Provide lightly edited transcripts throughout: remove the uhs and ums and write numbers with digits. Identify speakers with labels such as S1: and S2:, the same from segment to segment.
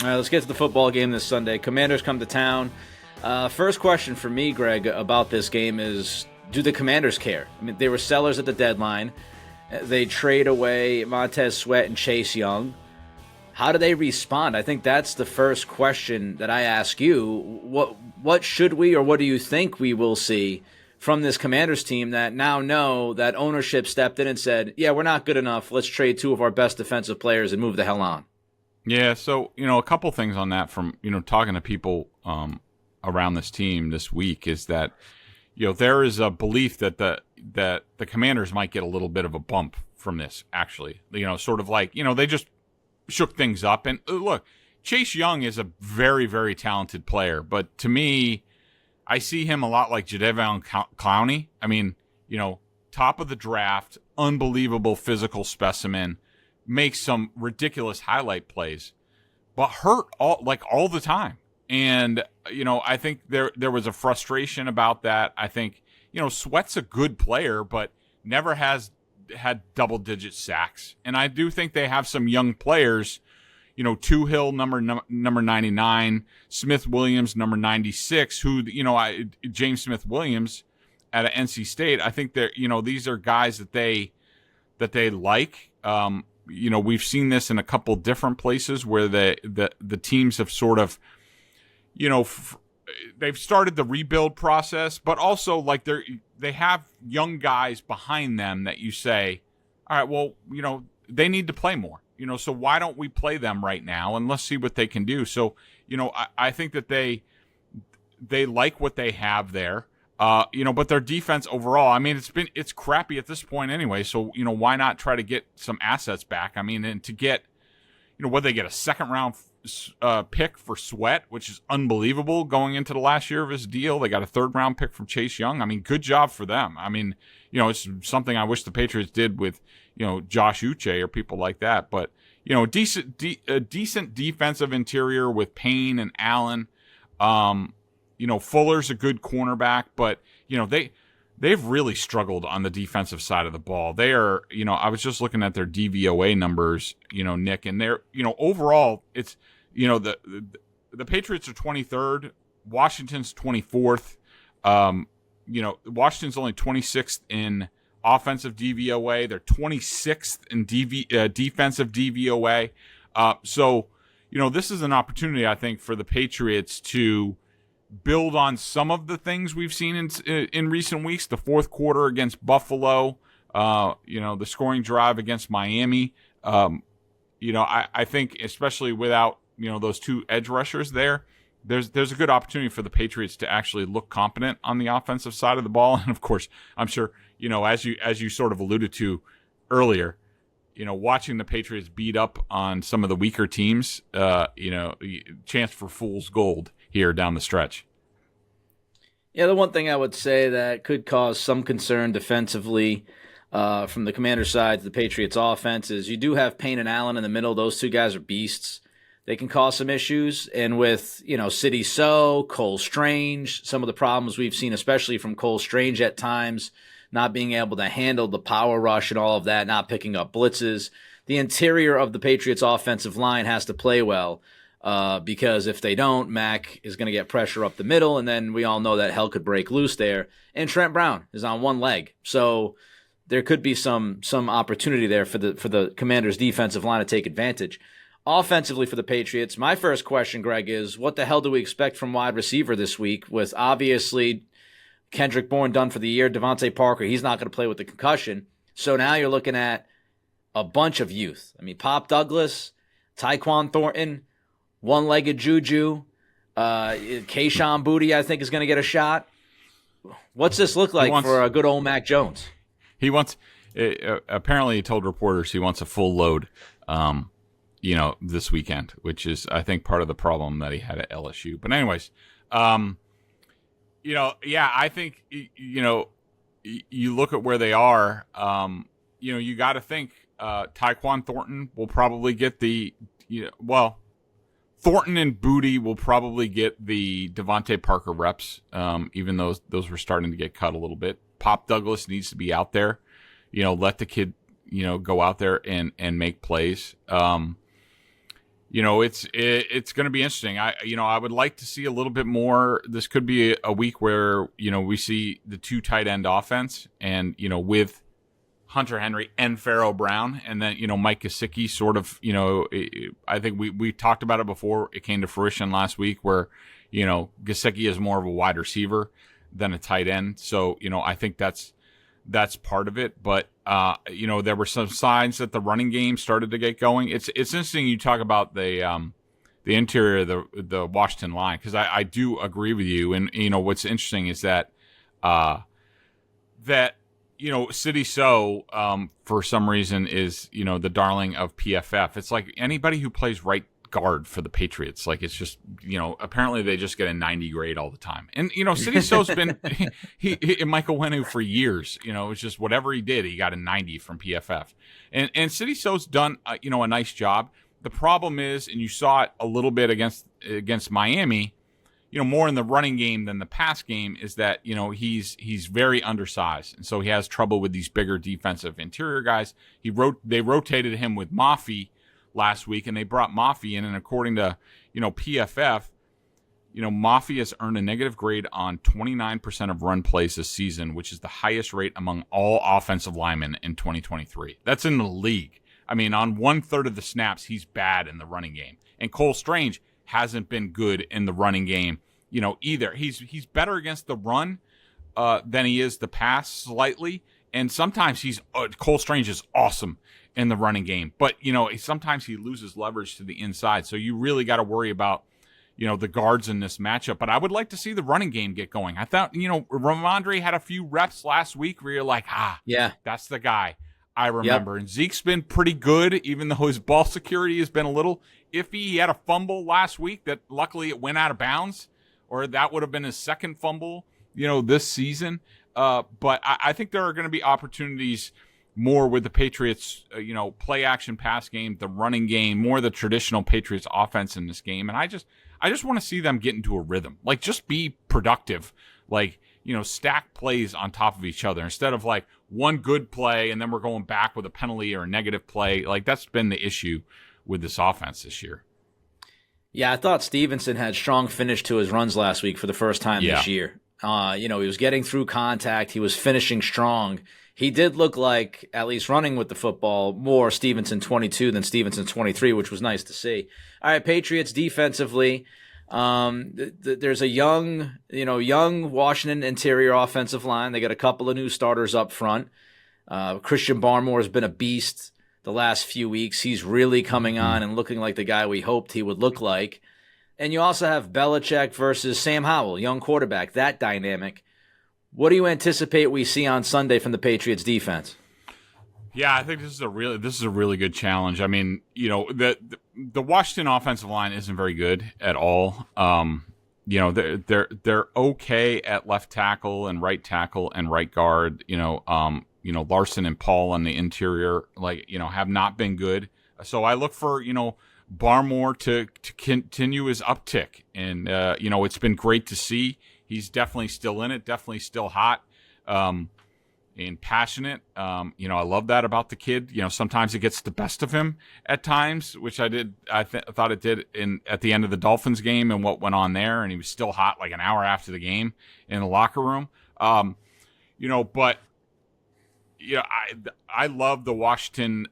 S1: All right, let's get to the football game this Sunday. Commanders come to town. First question for me, Greg, about this game is, do the Commanders care? I mean, they were sellers at the deadline. They trade away Montez Sweat and Chase Young. How do they respond? I think that's the first question that I ask you. What should we, or what do you think we will see from this Commanders team that now know that ownership stepped in and said, yeah, we're not good enough. Let's trade two of our best defensive players and move the hell on.
S2: Yeah, so, a couple things on that from, talking to people around this team this week is that, there is a belief that the Commanders might get a little bit of a bump from this, actually. Sort of like, they just shook things up. And look, Chase Young is a very, very talented player, but to me, I see him a lot like Jadeveon Clowney. I mean, top of the draft, unbelievable physical specimen, makes some ridiculous highlight plays, but hurt all the time. And, I think there was a frustration about that. I think, Sweat's a good player, but never has had double-digit sacks. And I do think they have some young players, Toohill, number 99, Smith Williams, number 96, who, James Smith Williams at NC State. I think they're, these are guys that they like. We've seen this in a couple different places where the teams have sort of, they've started the rebuild process, but also like they have young guys behind them that you say, all right, well, they need to play more, so why don't we play them right now and let's see what they can do. So, I think that they like what they have there. But their defense overall, I mean, it's crappy at this point anyway. So, why not try to get some assets back? I mean, and to get, they get a second round pick for Sweat, which is unbelievable going into the last year of his deal. They got a third round pick from Chase Young. I mean, good job for them. I mean, it's something I wish the Patriots did with, Josh Uche or people like that. But, a decent defensive interior with Payne and Allen. Fuller's a good cornerback, but, they've really struggled on the defensive side of the ball. They are, I was just looking at their DVOA numbers, Nick, and they're, overall, it's, the Patriots are 23rd, Washington's 24th. Washington's only 26th in offensive DVOA. They're 26th in defensive DVOA. So, this is an opportunity, I think, for the Patriots to build on some of the things we've seen in recent weeks. The fourth quarter against Buffalo, the scoring drive against Miami. I think especially without, those two edge rushers there's a good opportunity for the Patriots to actually look competent on the offensive side of the ball. And of course, I'm sure, as you sort of alluded to earlier, watching the Patriots beat up on some of the weaker teams, chance for fool's gold here down the stretch.
S1: Yeah, the one thing I would say that could cause some concern defensively from the Commander side to the Patriots offense is you do have Payne and Allen in the middle. Those two guys are beasts. They can cause some issues. And with, City So, Cole Strange, some of the problems we've seen, especially from Cole Strange at times, not being able to handle the power rush and all of that, not picking up blitzes. The interior of the Patriots offensive line has to play well. Because if they don't, Mac is going to get pressure up the middle, and then we all know that hell could break loose there. And Trent Brown is on one leg, so there could be some opportunity there for the Commanders' defensive line to take advantage. Offensively for the Patriots, my first question, Greg, is what the hell do we expect from wide receiver this week? With obviously Kendrick Bourne done for the year, Devontae Parker, he's not going to play with the concussion. So now you're looking at a bunch of youth. I mean, Pop Douglas, Tyquan Thornton, one-legged Juju, Kayshon Boutte, I think, is going to get a shot. What's this look like for a good old Mac Jones?
S2: He wants, apparently he told reporters he wants a full load, this weekend, which is, I think, part of the problem that he had at LSU. But anyways, I think, you look at where they are, you got to think Tyquan Thornton will probably get Thornton and Boutte will probably get the Devontae Parker reps, even though those were starting to get cut a little bit. Pop Douglas needs to be out there. Let the kid, go out there and make plays. it's going to be interesting. I would like to see a little bit more. This could be a week where, we see the 2 tight end offense and, with Hunter Henry and Pharaoh Brown, and then, Mike Gesicki sort of, I think we talked about it before it came to fruition last week where, Gesicki is more of a wide receiver than a tight end. So, I think that's part of it. But, there were some signs that the running game started to get going. It's interesting you talk about the interior of the Washington line, because I do agree with you. And, what's interesting is that, City So, for some reason is, the darling of PFF. It's like anybody who plays right guard for the Patriots. Like, it's just, apparently they just get a 90 grade all the time. And, City So's been Michael Wenu for years. It's just whatever he did, he got a 90 from PFF. And City So's done, a nice job. The problem is, and you saw it a little bit against Miami, more in the running game than the pass game, is that, he's very undersized. And so he has trouble with these bigger defensive interior guys. They rotated him with Mafi last week, and they brought Mafi in, and according to, PFF, Mafi has earned a negative grade on 29% of run plays this season, which is the highest rate among all offensive linemen in 2023. That's in the league. I mean, on 1/3 of the snaps, he's bad in the running game. And Cole Strange hasn't been good in the running game, either. He's better against the run than he is the pass slightly. And sometimes Cole Strange is awesome in the running game. But, sometimes he loses leverage to the inside. So you really got to worry about, the guards in this matchup. But I would like to see the running game get going. I thought, Ramondre had a few reps last week where you're like, yeah, that's the guy I remember. Yep. And Zeke's been pretty good, even though his ball security has been a little iffy. He had a fumble last week that luckily it went out of bounds, or that would have been his second fumble, this season. But I think there are going to be opportunities more with the Patriots, play action pass game, the running game, more the traditional Patriots offense in this game. And I just want to see them get into a rhythm. Like, just be productive. Like, stack plays on top of each other instead of like one good play and then we're going back with a penalty or a negative play. Like, that's been the issue with this offense this year.
S1: Yeah, I thought Stevenson had strong finish to his runs last week for the first time this year. He was getting through contact. He was finishing strong. He did look like, at least running with the football, more Stevenson 22 than Stevenson 23, which was nice to see. All right, Patriots defensively. There's a young Washington interior offensive line. They got a couple of new starters up front. Christian Barmore has been a beast the last few weeks. He's really coming on and looking like the guy we hoped he would look like. And you also have Belichick versus Sam Howell, young quarterback, that dynamic. What do you anticipate we see on Sunday from the Patriots defense?
S2: Yeah, I think this is a really good challenge. I mean, the Washington offensive line isn't very good at all. They're okay at left tackle and right guard. Larson and Paul on the interior, have not been good. So I look for, Barmore to continue his uptick. And, it's been great to see. He's definitely still in it, definitely still hot and passionate. I love that about the kid. Sometimes it gets the best of him at times, which I thought it did at the end of the Dolphins game and what went on there. And he was still hot like an hour after the game in the locker room. I love the Washington,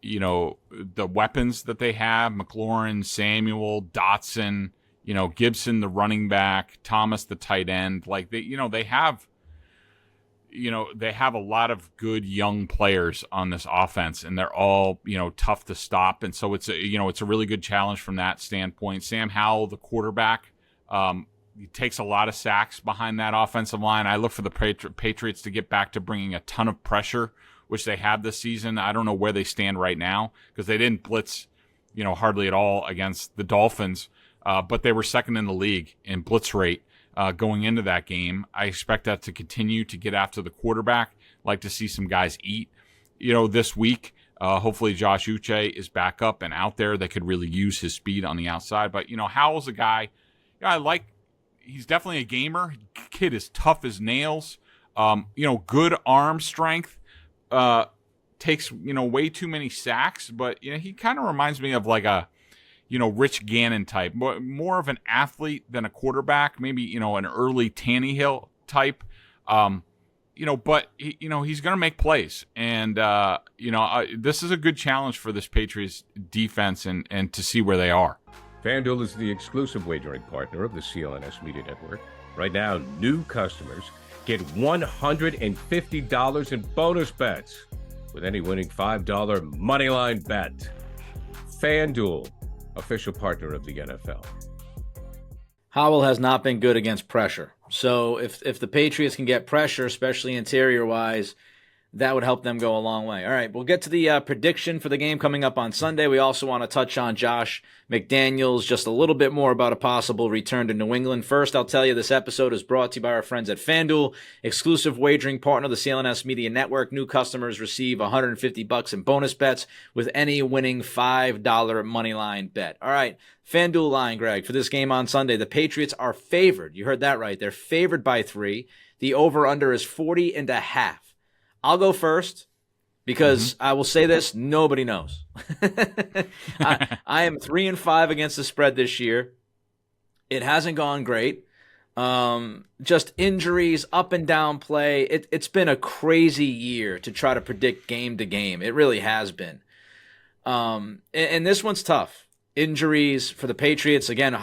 S2: the weapons that they have: McLaurin, Samuel, Dotson, Gibson, the running back, Thomas, the tight end. Like they have a lot of good young players on this offense, and they're all, tough to stop. And so it's a really good challenge from that standpoint. Sam Howell, the quarterback, he takes a lot of sacks behind that offensive line. I look for the Patriots to get back to bringing a ton of pressure, which they have this season. I don't know where they stand right now because they didn't blitz, hardly at all against the Dolphins. But they were second in the league in blitz rate going into that game. I expect that to continue to get after the quarterback. Like to see some guys eat, this week. Hopefully Josh Uche is back up and out there. They could really use his speed on the outside. But, Howell's a guy I like. He's definitely a gamer. Kid is tough as nails. Good arm strength. takes, way too many sacks, but, he kind of reminds me of like a, Rich Gannon type, more of an athlete than a quarterback, maybe, an early Tannehill type. But he's going to make plays, and this is a good challenge for this Patriots defense, and to see where they are.
S3: FanDuel is the exclusive wagering partner of the CLNS Media Network. Right now, new customers get $150 in bonus bets with any winning $5 moneyline bet. FanDuel, official partner of the NFL.
S1: Howell has not been good against pressure. So if the Patriots can get pressure, especially interior-wise, that would help them go a long way. All right, we'll get to the prediction for the game coming up on Sunday. We also want to touch on Josh McDaniels, just a little bit more about a possible return to New England. First, I'll tell you this episode is brought to you by our friends at FanDuel, exclusive wagering partner of the CLNS Media Network. New customers receive $150 in bonus bets with any winning $5 moneyline bet. All right, FanDuel line, Greg, for this game on Sunday. The Patriots are favored. You heard that right. They're favored by 3. The over-under is 40.5. I'll go first because I will say this, nobody knows. I am 3-5 against the spread this year. It hasn't gone great. Just injuries, up and down play. It's been a crazy year to try to predict game to game. It really has been. And this one's tough. Injuries for the Patriots. Again,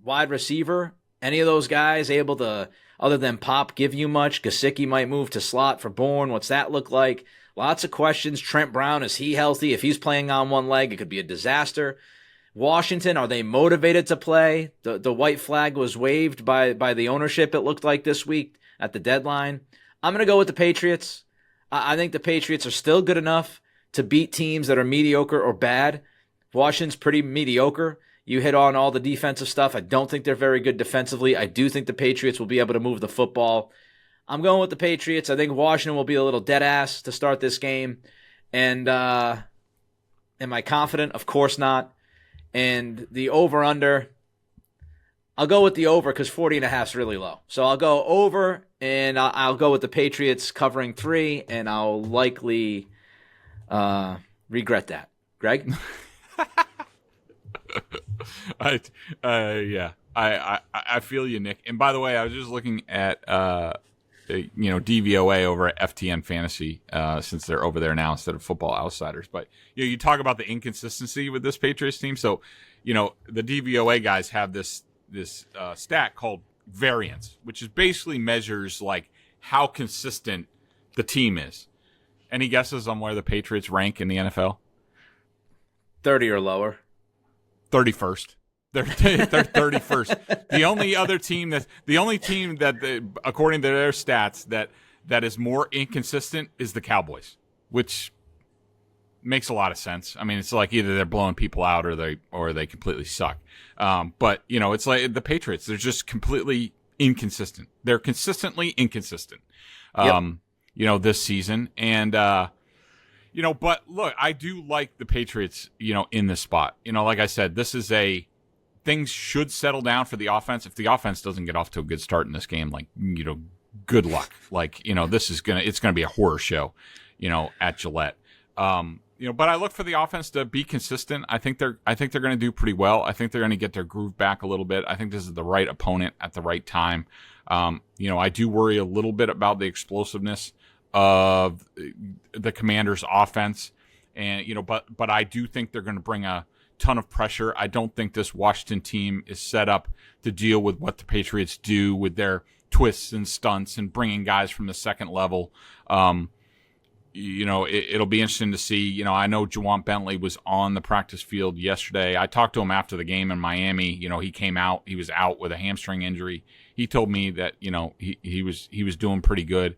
S1: wide receiver, any of those guys able to, other than Pop, give you much? Gesicki might move to slot for Bourne. What's that look like? Lots of questions. Trent Brown, is he healthy? If he's playing on one leg, it could be a disaster. Washington, are they motivated to play? The white flag was waved by the ownership, it looked like, this week at the deadline. I'm going to go with the Patriots. I think the Patriots are still good enough to beat teams that are mediocre or bad. Washington's pretty mediocre. You hit on all the defensive stuff. I don't think they're very good defensively. I do think the Patriots will be able to move the football. I'm going with the Patriots. I think Washington will be a little dead ass to start this game. And am I confident? Of course not. And the over-under, I'll go with the over because 40.5 is really low. So I'll go over, and I'll go with the Patriots covering 3, and I'll likely regret that. Greg?
S2: I feel you, Nick. And by the way, I was just looking at DVOA over at FTN Fantasy, since they're over there now instead of Football Outsiders. But you talk about the inconsistency with this Patriots team. So the DVOA guys have this stat called variance, which is basically measures like how consistent the team is. Any guesses on where the Patriots rank in the NFL?
S1: 30 or lower.
S2: 31st. They're 31st. The only team that according to their stats that is more inconsistent is the Cowboys, which makes a lot of sense. I mean, it's like either they're blowing people out or they completely suck. But it's like the Patriots. They're just completely inconsistent. They're consistently inconsistent. This season, and but look, I do like the Patriots, in this spot. Like I said, this is things should settle down for the offense. If the offense doesn't get off to a good start in this game, good luck. It's going to be a horror show, at Gillette. But I look for the offense to be consistent. I think they're going to do pretty well. I think they're going to get their groove back a little bit. I think this is the right opponent at the right time. I do worry a little bit about the explosiveness of the Commanders' offense, and but I do think they're going to bring a ton of pressure. I don't think this Washington team is set up to deal with what the Patriots do with their twists and stunts and bringing guys from the second level. It'll be interesting to see. I know Juwan Bentley was on the practice field yesterday. I talked to him after the game in Miami. He came out. He was out with a hamstring injury. He told me that he was doing pretty good.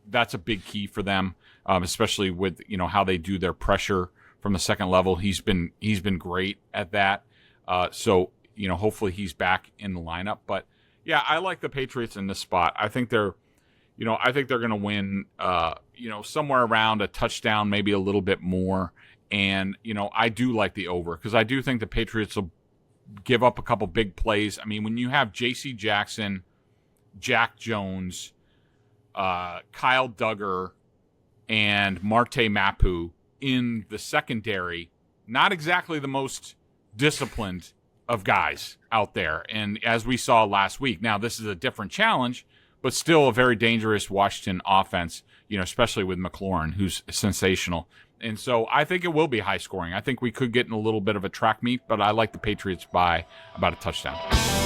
S2: That's a big key for them, especially with how they do their pressure from the second level. He's been great at that. So hopefully he's back in the lineup. But yeah, I like the Patriots in this spot. I think they're going to win. Somewhere around a touchdown, maybe a little bit more. And I do like the over because I do think the Patriots will give up a couple big plays. I mean, when you have J.C. Jackson, Jack Jones, Kyle Duggar, and Marte Mapu in the secondary, not exactly the most disciplined of guys out there. And as we saw last week, now this is a different challenge, but still a very dangerous Washington offense, especially with McLaurin, who's sensational. And so I think it will be high scoring. I think we could get in a little bit of a track meet, but I like the Patriots by about a touchdown.